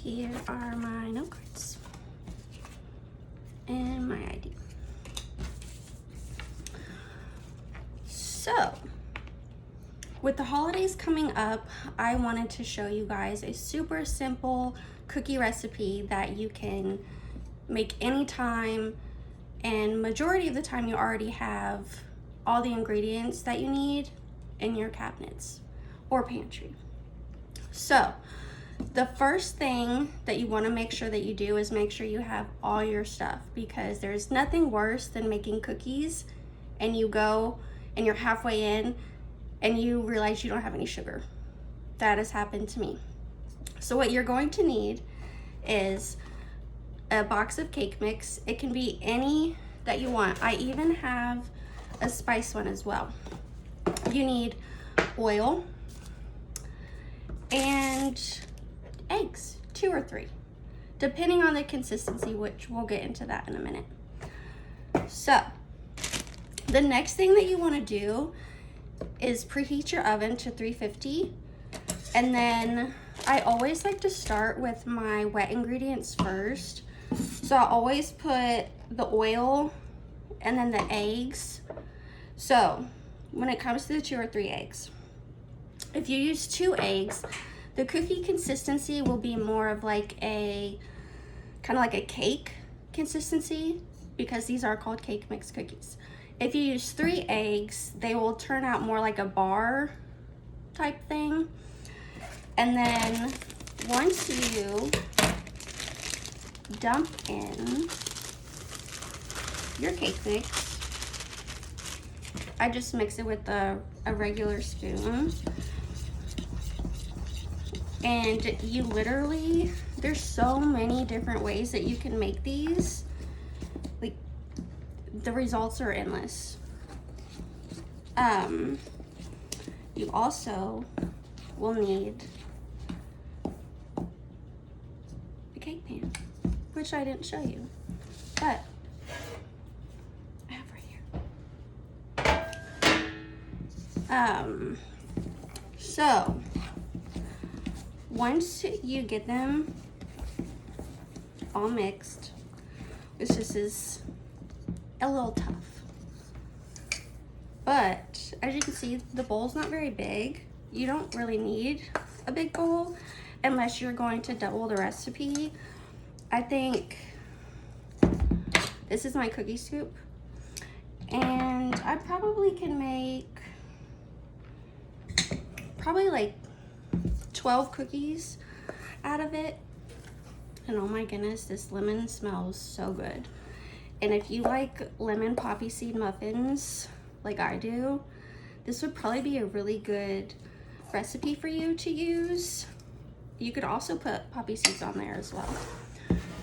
here are my note cards and my ID. So, with the holidays coming up, I wanted to show you guys a super simple cookie recipe that you can make anytime, and majority of the time you already have all the ingredients that you need in your cabinets or pantry. So, the first thing that you want to make sure that you do is make sure you have all your stuff, because there's nothing worse than making cookies and you go and you're halfway in and you realize you don't have any sugar. That has happened to me. So what you're going to need is a box of cake mix. It can be any that you want. I even have a spice one as well. You need oil and eggs, 2 or 3, depending on the consistency, which we'll get into that in a minute. So the next thing that you want to do is preheat your oven to 350, and then I always like to start with my wet ingredients first. So I always put the oil and then the eggs. So when it comes to the 2 or 3 eggs, if you use 2 eggs, the cookie consistency will be more of like a kind of like a cake consistency, because these are called cake mix cookies. If you use 3 eggs, they will turn out more like a bar type thing. And then once you dump in your cake mix, I just mix it with a regular spoon. And you literally, there's so many different ways that you can make these. Like, the results are endless. You also will need a cake pan, which I didn't show you, but I have right here. So once you get them all mixed, which this is a little tough, but as you can see, the bowl's not very big. You don't really need a big bowl unless you're going to double the recipe. I think this is my cookie scoop, and I probably can make like 12 cookies out of it. And oh my goodness, this lemon smells so good. And if you like lemon poppy seed muffins like I do, this would probably be a really good recipe for you to use. You could also put poppy seeds on there as well.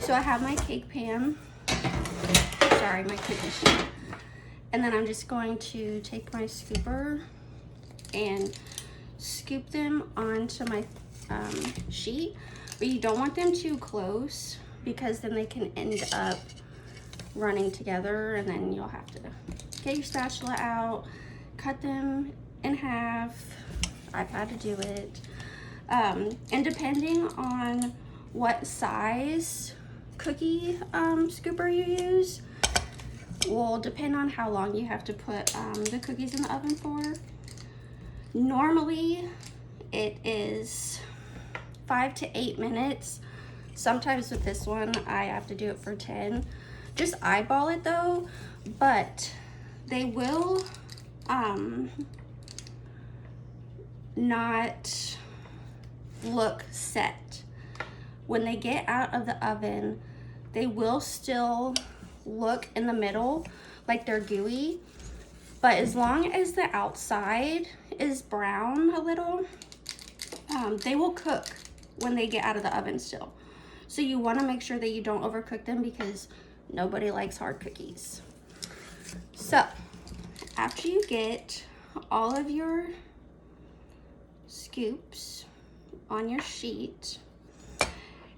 So I have my cake pan, sorry, my cookie sheet, and then I'm just going to take my scooper and scoop them onto my sheet, but you don't want them too close, because then they can end up running together, and then you'll have to get your spatula out, cut them in half. I've had to do it. And depending on what size cookie scooper you use will depend on how long you have to put the cookies in the oven for. Normally it is 5 to 8 minutes. Sometimes with this one I have to do it for 10. Just eyeball it though, but they will not look set. When they get out of the oven, they will still look in the middle like they're gooey, but as long as the outside is brown a little, they will cook when they get out of the oven still. So you want to make sure that you don't overcook them, because nobody likes hard cookies. So after you get all of your scoops on your sheet,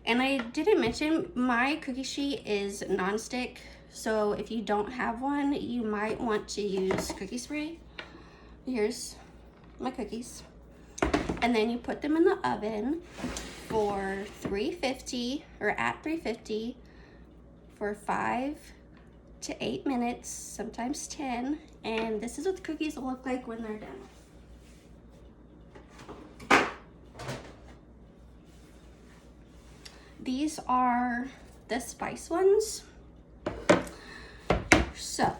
and I didn't mention my cookie sheet is non-stick, so if you don't have one, you might want to use cookie spray. Here's my cookies, and then you put them in the oven for $3.50 or at $3.50 for 5 to 8 minutes, sometimes 10. And this is what the cookies will look like when they're done. These are the spice ones. So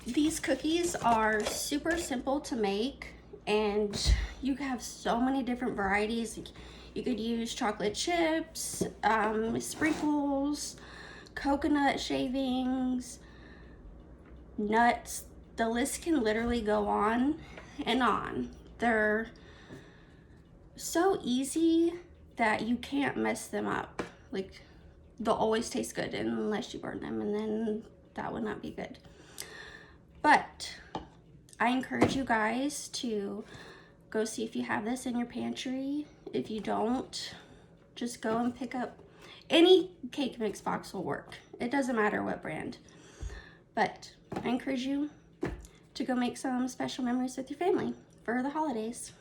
these cookies are super simple to make, and you have so many different varieties. You could use chocolate chips, sprinkles, coconut shavings, nuts. The list can literally go on and on. They're so easy that you can't mess them up. Like, they'll always taste good unless you burn them, and then that would not be good. But I encourage you guys to go see if you have this in your pantry. If you don't, just go and pick up any cake mix box will work. It doesn't matter what brand. But I encourage you to go make some special memories with your family for the holidays.